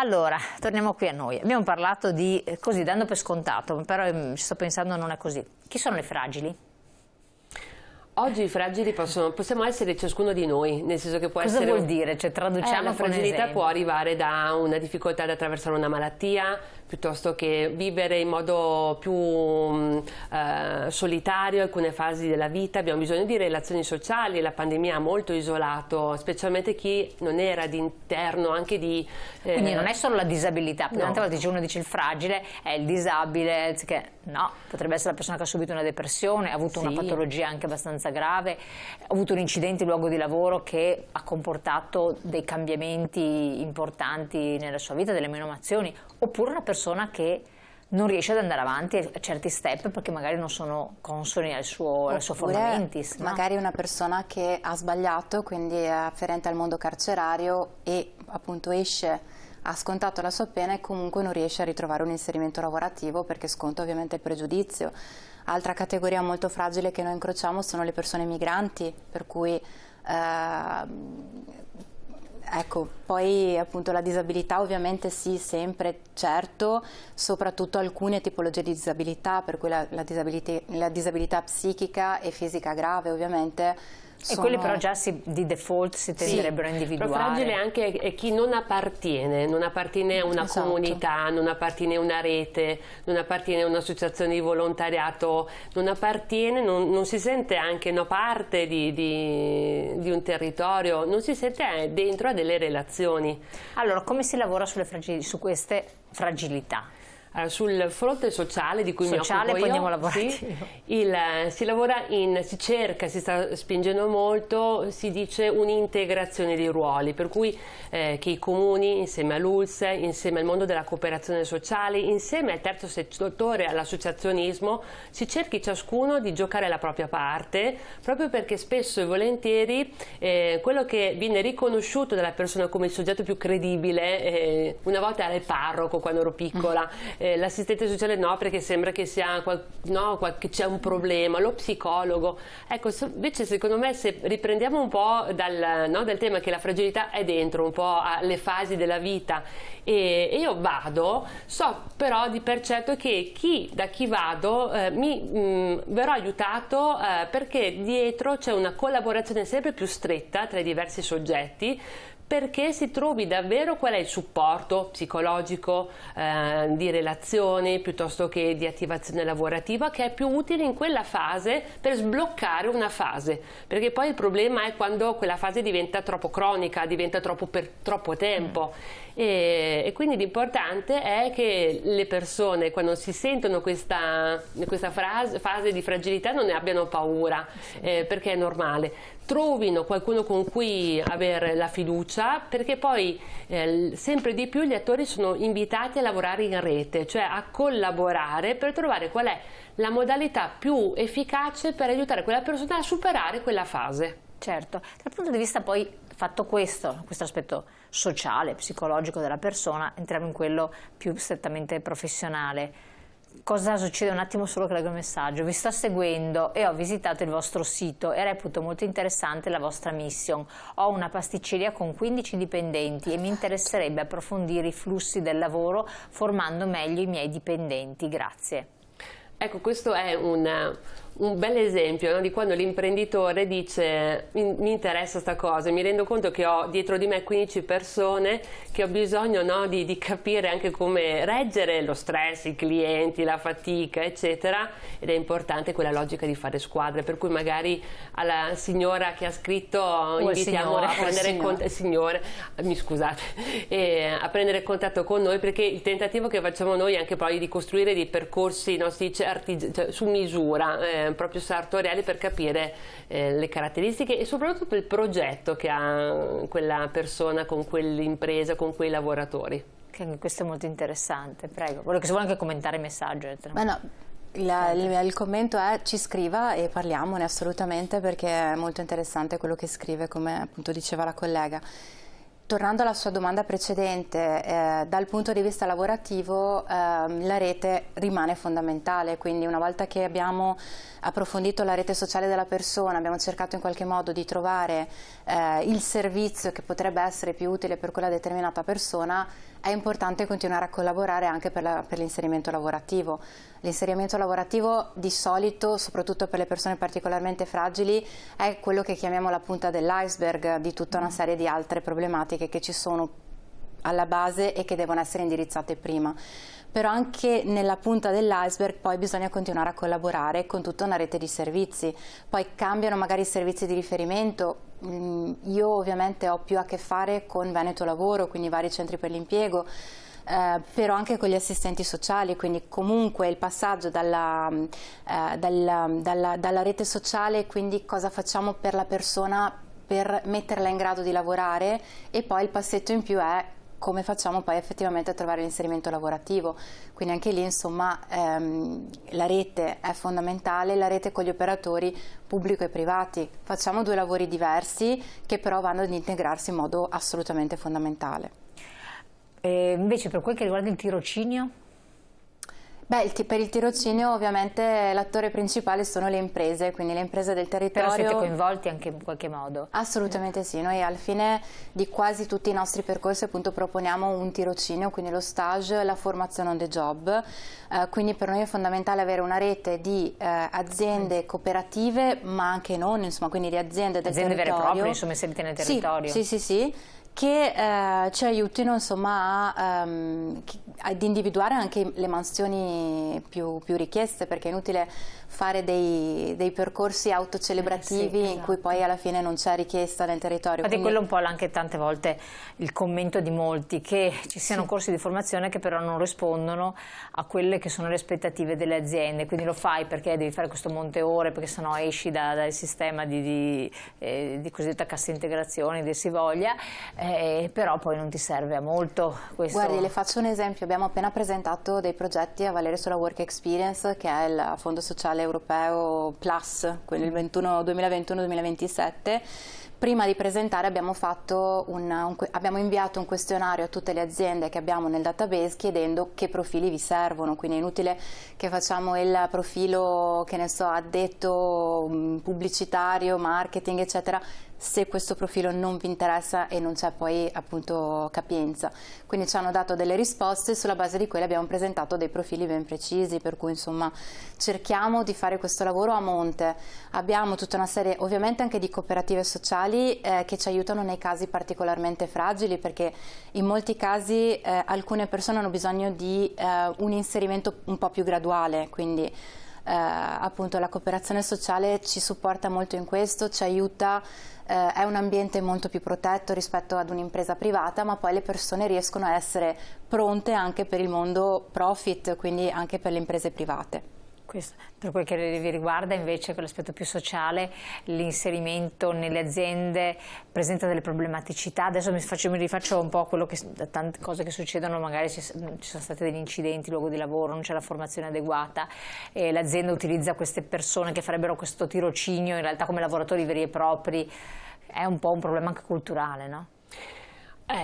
Allora, torniamo qui a noi. Abbiamo parlato di, così, dando per scontato, però ci sto pensando non è così. Chi sono le fragili? Oggi i fragili possiamo essere ciascuno di noi, nel senso che può Cosa essere... vuol dire? Cioè, traduciamo la con un fragilità esempio. può arrivare da una difficoltà ad attraversare una malattia, piuttosto che vivere in modo più solitario alcune fasi della vita. Abbiamo bisogno di relazioni sociali, la pandemia ha molto isolato, specialmente chi non era di interno, anche di... Quindi non è solo la disabilità, perché No. tante volte uno dice il fragile, è il disabile, che no, potrebbe essere la persona che ha subito una depressione, ha avuto una patologia anche abbastanza grave, ha avuto un incidente in luogo di lavoro che ha comportato dei cambiamenti importanti nella sua vita, delle menomazioni, oppure una persona che non riesce ad andare avanti a certi step perché magari non sono consoni al suo forma mentis. No? Magari una persona che ha sbagliato, quindi è afferente al mondo carcerario e appunto esce, ha scontato la sua pena e comunque non riesce a ritrovare un inserimento lavorativo perché sconta ovviamente il pregiudizio. Altra categoria molto fragile che noi incrociamo sono le persone migranti, per cui ecco, poi appunto la disabilità ovviamente sì, sempre, certo, soprattutto alcune tipologie di disabilità, per cui la disabilità psichica e fisica grave ovviamente. E quelli però già di default si tenderebbero a individuare. Però fragile anche è chi non appartiene a una comunità, non appartiene a una rete, non appartiene a un'associazione di volontariato, non si sente anche parte di un territorio, non si sente dentro a delle relazioni. Allora, come si lavora su queste fragilità? Sul fronte sociale di cui mi occupo io, si cerca, si sta spingendo molto, si dice un'integrazione dei ruoli, per cui che i comuni insieme all'ULS, insieme al mondo della cooperazione sociale, insieme al terzo settore, all'associazionismo, si cerchi ciascuno di giocare la propria parte, proprio perché spesso e volentieri quello che viene riconosciuto dalla persona come il soggetto più credibile, una volta era il parroco quando ero piccola, l'assistente sociale no, perché sembra che sia che c'è un problema, lo psicologo. Ecco, invece secondo me se riprendiamo un po' dal tema che la fragilità è dentro un po' alle fasi della vita e io so però di per certo che da chi vado verrò aiutato perché dietro c'è una collaborazione sempre più stretta tra i diversi soggetti, perché si trovi davvero qual è il supporto psicologico di relazioni piuttosto che di attivazione lavorativa che è più utile in quella fase per sbloccare una fase, perché poi il problema è quando quella fase diventa troppo cronica, diventa per troppo tempo e quindi l'importante è che le persone quando si sentono questa fase di fragilità non ne abbiano paura, perché è normale, trovino qualcuno con cui avere la fiducia, perché poi sempre di più gli attori sono invitati a lavorare in rete, cioè a collaborare per trovare qual è la modalità più efficace per aiutare quella persona a superare quella fase. Certo, dal punto di vista poi, fatto questo aspetto sociale, psicologico della persona, entriamo in quello più strettamente professionale. Cosa succede? Un attimo solo che leggo il messaggio. Vi sto seguendo e ho visitato il vostro sito e reputo molto interessante la vostra mission. Ho una pasticceria con 15 dipendenti e mi interesserebbe approfondire i flussi del lavoro formando meglio i miei dipendenti. Grazie. Ecco, questo è un bel esempio, no? Di quando l'imprenditore dice mi interessa sta cosa, mi rendo conto che ho dietro di me 15 persone che ho bisogno, no, di capire anche come reggere lo stress, i clienti, la fatica eccetera, ed è importante quella logica di fare squadre, per cui magari alla signora che ha scritto invitiamo a prendere a prendere contatto con noi, perché il tentativo che facciamo noi è anche poi di costruire dei percorsi, no, si dice su misura, proprio sartoriali, per capire le caratteristiche e soprattutto il progetto che ha quella persona con quell'impresa, con quei lavoratori. Questo è molto interessante, prego. Se vuole anche commentare il messaggio. Il commento è: ci scriva e parliamone assolutamente, perché è molto interessante quello che scrive, come appunto diceva la collega. Tornando alla sua domanda precedente, dal punto di vista lavorativo la rete rimane fondamentale, quindi una volta che abbiamo approfondito la rete sociale della persona, abbiamo cercato in qualche modo di trovare il servizio che potrebbe essere più utile per quella determinata persona, è importante continuare a collaborare anche per l'inserimento lavorativo. L'inserimento lavorativo di solito, soprattutto per le persone particolarmente fragili, è quello che chiamiamo la punta dell'iceberg di tutta una serie di altre problematiche che ci sono alla base e che devono essere indirizzate prima. Però anche nella punta dell'iceberg poi bisogna continuare a collaborare con tutta una rete di servizi. Poi cambiano magari i servizi di riferimento. Io ovviamente ho più a che fare con Veneto Lavoro, quindi vari centri per l'impiego, però anche con gli assistenti sociali, quindi comunque il passaggio dalla rete sociale, quindi cosa facciamo per la persona per metterla in grado di lavorare, e poi il passetto in più è come facciamo poi effettivamente a trovare l'inserimento lavorativo. Quindi anche lì insomma la rete è fondamentale, la rete con gli operatori pubblico e privati. Facciamo due lavori diversi che però vanno ad integrarsi in modo assolutamente fondamentale. Invece per quel che riguarda il tirocinio? Beh, per il tirocinio ovviamente l'attore principale sono le imprese, quindi le imprese del territorio. Però siete coinvolti anche in qualche modo? Assolutamente sì, noi alla fine di quasi tutti i nostri percorsi appunto proponiamo un tirocinio, quindi lo stage, la formazione on the job, quindi per noi è fondamentale avere una rete di aziende cooperative, ma anche non, insomma, quindi di aziende del territorio. Aziende vere e proprie, insomma, inserite nel territorio. Sì. Che ci aiutino insomma ad individuare anche le mansioni più richieste, perché è inutile fare dei percorsi autocelebrativi esatto. in cui poi alla fine non c'è richiesta nel territorio. Infatti quello è un po' anche tante volte il commento di molti, che ci siano corsi di formazione che però non rispondono a quelle che sono le aspettative delle aziende, quindi lo fai perché devi fare questo monte ore, perché sennò esci dal sistema di cosiddetta cassa integrazione, di si voglia, però poi non ti serve a molto questo. Guardi, le faccio un esempio: abbiamo appena presentato dei progetti a valere sulla Work Experience, che è il Fondo Sociale Europeo Plus, quello il 2021-2027. Prima di presentare abbiamo inviato un questionario a tutte le aziende che abbiamo nel database chiedendo che profili vi servono, quindi è inutile che facciamo il profilo, che ne so, addetto pubblicitario, marketing eccetera, se questo profilo non vi interessa e non c'è poi appunto capienza. Quindi ci hanno dato delle risposte, sulla base di quelle abbiamo presentato dei profili ben precisi, per cui insomma cerchiamo di fare questo lavoro a monte. Abbiamo tutta una serie ovviamente anche di cooperative sociali che ci aiutano nei casi particolarmente fragili, perché in molti casi alcune persone hanno bisogno di un inserimento un po' più graduale, quindi appunto la cooperazione sociale ci supporta molto in questo, ci aiuta, è un ambiente molto più protetto rispetto ad un'impresa privata, ma poi le persone riescono a essere pronte anche per il mondo profit, quindi anche per le imprese private. Questo, per quel che vi riguarda invece con l'aspetto più sociale, l'inserimento nelle aziende presenta delle problematicità. Adesso mi rifaccio un po' quello che, tante cose che succedono, magari ci sono stati degli incidenti in luogo di lavoro, non c'è la formazione adeguata, e l'azienda utilizza queste persone che farebbero questo tirocinio in realtà come lavoratori veri e propri. È un po' un problema anche culturale, no?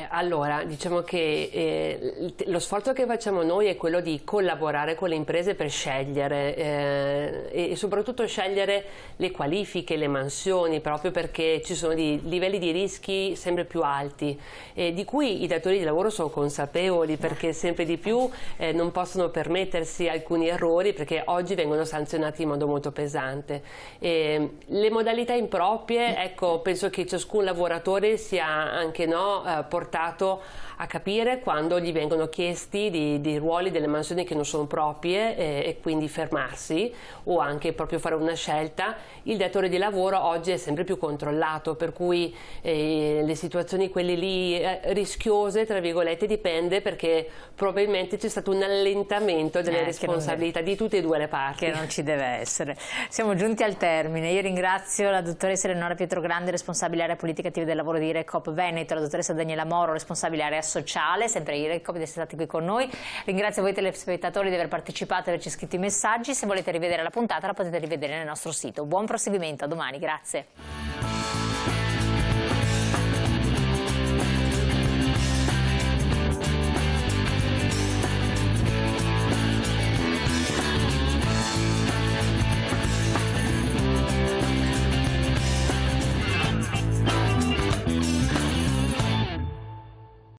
Allora, diciamo che lo sforzo che facciamo noi è quello di collaborare con le imprese per scegliere e soprattutto scegliere le qualifiche, le mansioni, proprio perché ci sono dei livelli di rischi sempre più alti, di cui i datori di lavoro sono consapevoli, perché sempre di più non possono permettersi alcuni errori, perché oggi vengono sanzionati in modo molto pesante. Le modalità improprie, ecco, penso che ciascun lavoratore sia anche portato a capire quando gli vengono chiesti di ruoli, delle mansioni che non sono proprie, e quindi fermarsi o anche proprio fare una scelta. Il datore di lavoro oggi è sempre più controllato, per cui le situazioni quelle lì rischiose, tra virgolette, dipende, perché probabilmente c'è stato un allentamento delle responsabilità di tutte e due le parti. Che non ci deve essere. Siamo giunti al termine. Io ringrazio la dottoressa Eleonora Pietrogrande, responsabile area politica attiva del lavoro di Irecop Veneto, la dottoressa Daniela Moro, responsabile area sociale, sempre Irecop, di essere stati qui con noi. Ringrazio voi telespettatori di aver partecipato e di averci scritto i messaggi. Se volete rivedere la puntata la potete rivedere nel nostro sito. Buon proseguimento, a domani, grazie.